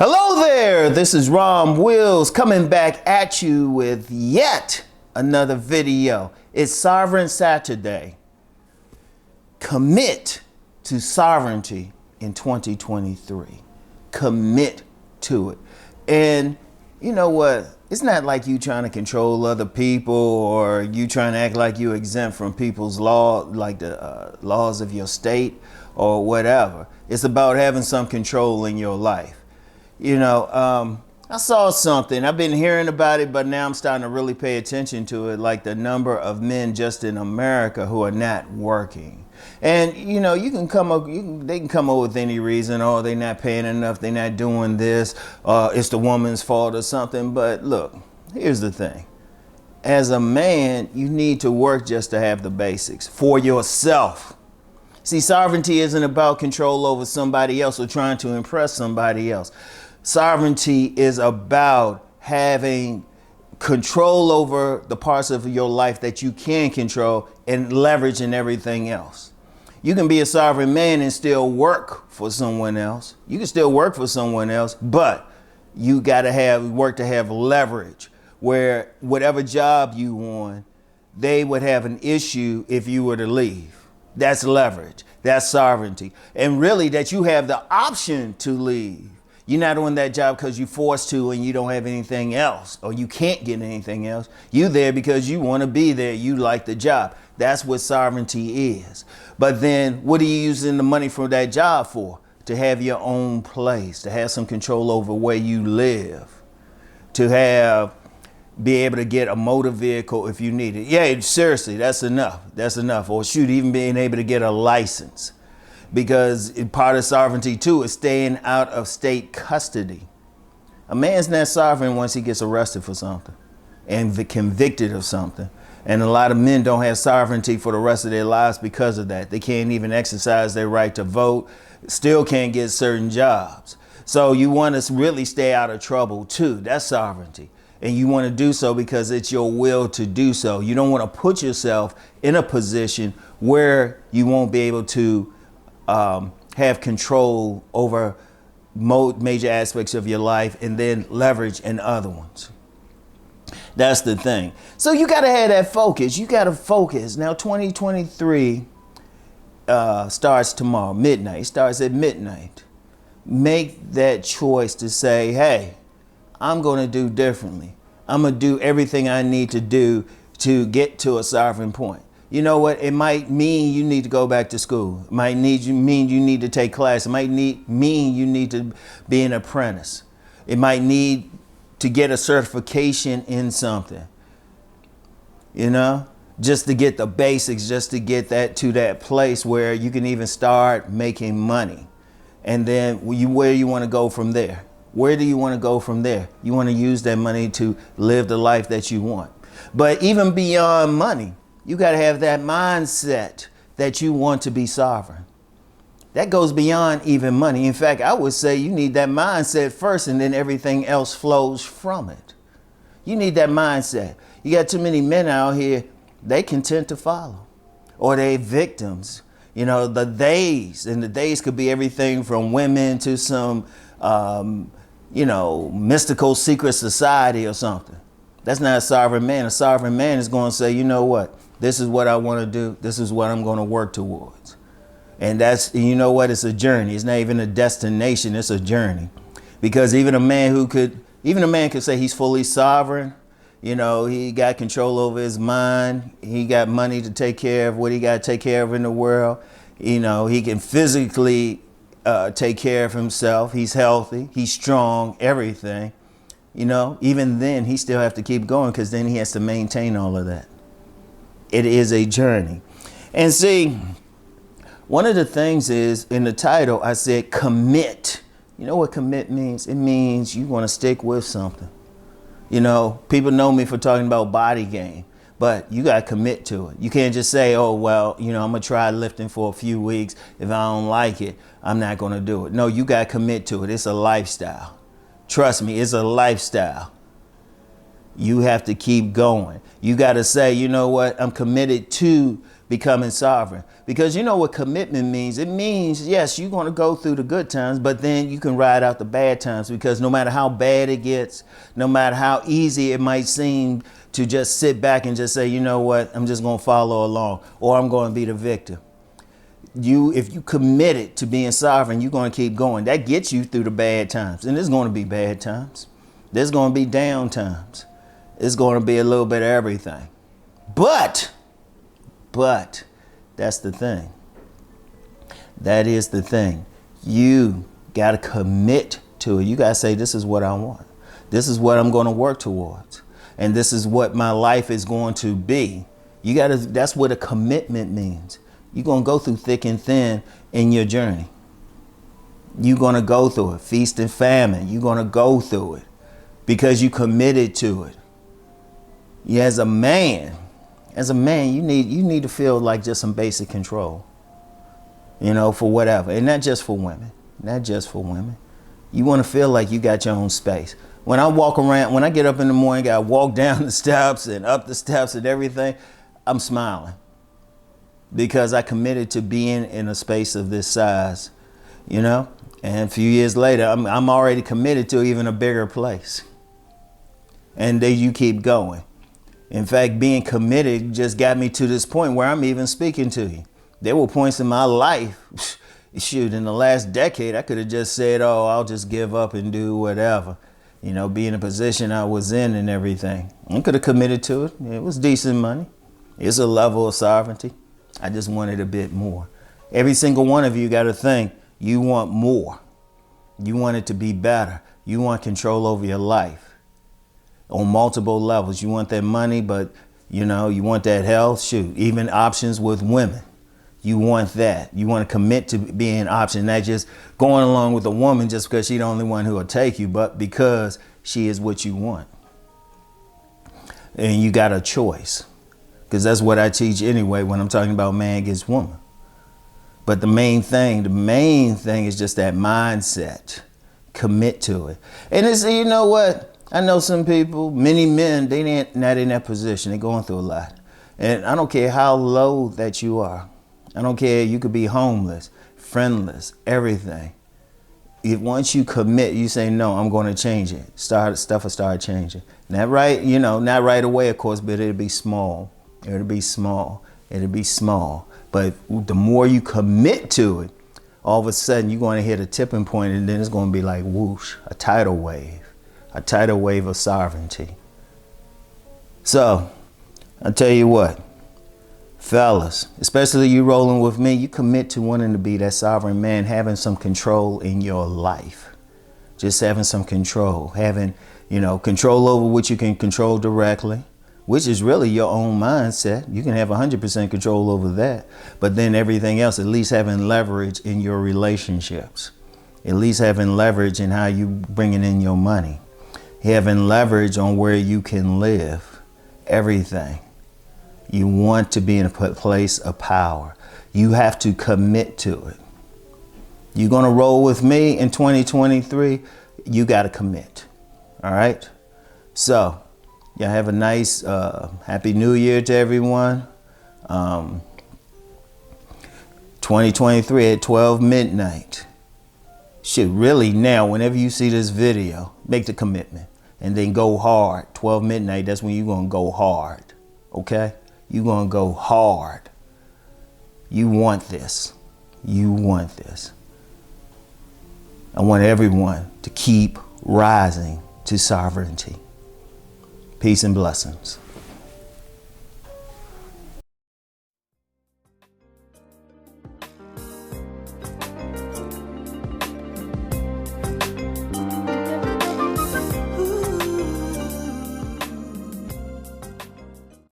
Hello there, this is Rom Wills coming back at you with yet another video. It's Sovereign Saturday. Commit to sovereignty in 2023. Commit to it. And you know what? It's not like you trying to control other people or you trying to act like you exempt from people's law, like the laws of your state or whatever. It's about having some control in your life. You know, I saw something, I've been hearing about it, but now I'm starting to really pay attention to it, like the number of men just in America who are not working. And, you know, you can come up, they can come up with any reason, oh, they're not paying enough, they're not doing this, it's the woman's fault or something. But look, here's the thing. As a man, you need to work just to have the basics for yourself. See, sovereignty isn't about control over somebody else or trying to impress somebody else. Sovereignty is about having control over the parts of your life that you can control and leverage in everything else. You can be a sovereign man and still work for someone else. You can still work for someone else, but you got to have work to have leverage where whatever job you want, they would have an issue if you were to leave. That's leverage. That's sovereignty. And really that you have the option to leave. You're not on that job because you're forced to and you don't have anything else or you can't get anything else. You're there because you want to be there. You like the job. That's what sovereignty is. But then what are you using the money for that job for? To have your own place, to have some control over where you live, to be able to get a motor vehicle if you need it. Yeah, seriously, that's enough. That's enough. Or shoot, even being able to get a license. Because part of sovereignty too is staying out of state custody. A man's not sovereign once he gets arrested for something and convicted of something. And a lot of men don't have sovereignty for the rest of their lives because of that. They can't even exercise their right to vote, still can't get certain jobs. So you want to really stay out of trouble too. That's sovereignty. And you want to do so because it's your will to do so. You don't want to put yourself in a position where you won't be able to have control over major aspects of your life and then leverage in other ones. That's the thing. So you got to have that focus. You got to focus. Now 2023 starts tomorrow, midnight. It starts at midnight. Make that choice to say, hey, I'm going to do differently. I'm going to do everything I need to do to get to a sovereign point. You know what? It might mean you need to go back to school. It might mean you need to take class. It might mean you need to be an apprentice. It might need to get a certification in something. You know, just to get the basics, just to get that to that place where you can even start making money. And then where you want to go from there? Where do you want to go from there? You want to use that money to live the life that you want. But even beyond money, you got to have that mindset that you want to be sovereign. That goes beyond even money. In fact, I would say you need that mindset first and then everything else flows from it. You need that mindset. You got too many men out here, they content to follow or they victims. You know, the days could be everything from women to some, you know, mystical secret society or something. That's not a sovereign man. A sovereign man is going to say, you know what? This is what I want to do. This is what I'm going to work towards. And that's, you know what? It's a journey. It's not even a destination. It's a journey. Because even a man could say he's fully sovereign. You know, he got control over his mind. He got money to take care of what he got to take care of in the world. You know, he can physically take care of himself. He's healthy. He's strong, everything. You know, even then he still have to keep going because then he has to maintain all of that. It is a journey. And see, one of the things is in the title, I said commit. You know what commit means? It means you want to stick with something. You know, people know me for talking about body game, but you got to commit to it. You can't just say, oh, well, you know, I'm going to try lifting for a few weeks. If I don't like it, I'm not going to do it. No, you got to commit to it. It's a lifestyle. Trust me, it's a lifestyle. You have to keep going. You got to say, you know what? I'm committed to becoming sovereign. Because you know what commitment means? It means, yes, you're going to go through the good times, but then you can ride out the bad times, because no matter how bad it gets, no matter how easy it might seem to just sit back and just say, you know what, I'm just going to follow along, or I'm going to be the victim. If you committed to being sovereign, you're going to keep going. That gets you through the bad times. And there's going to be bad times. There's going to be down times. It's going to be a little bit of everything. But that's the thing. That is the thing. You got to commit to it. You got to say, this is what I want. This is what I'm going to work towards. And this is what my life is going to be. That's what a commitment means. You're going to go through thick and thin in your journey. You're going to go through it, feast and famine. You're going to go through it because you committed to it. As a man, you need to feel like just some basic control, for whatever. And not just for women, You want to feel like you got your own space. When I get up in the morning, I walk down the steps and up the steps and everything, I'm smiling. Because I committed to being in a space of this size, And a few years later, I'm already committed to even a bigger place. And then you keep going. In fact, being committed just got me to this point where I'm even speaking to you. There were points in my life, in the last decade, I could have just said, oh, I'll just give up and do whatever. Be in a position I was in and everything. I could have committed to it. It was decent money. It's a level of sovereignty. I just wanted a bit more. Every single one of you got to think you want more. You want it to be better. You want control over your life on multiple levels. You want that money, but you want that health. Shoot, even options with women. You want that. You want to commit to being an option, not just going along with a woman just because she's the only one who will take you, but because she is what you want. And you got a choice. Because that's what I teach anyway when I'm talking about man against woman. But the main thing is just that mindset. Commit to it. And it's, you know what? I know some people, many men, they not in that position. They're going through a lot. And I don't care how low that you are. I don't care. You could be homeless, friendless, everything. If once you commit, you say, no, I'm going to change it. Stuff will start changing. Not right away, of course, but it'll be small. It'll be small. But the more you commit to it, all of a sudden you're going to hit a tipping point, and then it's going to be like whoosh, a tidal wave of sovereignty. So I tell you what, fellas, especially you rolling with me, you commit to wanting to be that sovereign man, having some control in your life. Just having some control, having, control over what you can control directly, which is really your own mindset. You can have 100% control over that. But then everything else, at least having leverage in your relationships, at least having leverage in how you bringing in your money, having leverage on where you can live, everything. You want to be in a place of power. You have to commit to it. You're going to roll with me in 2023. You got to commit. All right. So y'all have a nice, happy new year to everyone. 2023 at 12 midnight. Shit, really now, whenever you see this video, make the commitment and then go hard. 12 midnight, that's when you're going to go hard. Okay? You're going to go hard. You want this. You want this. I want everyone to keep rising to sovereignty. Peace and blessings.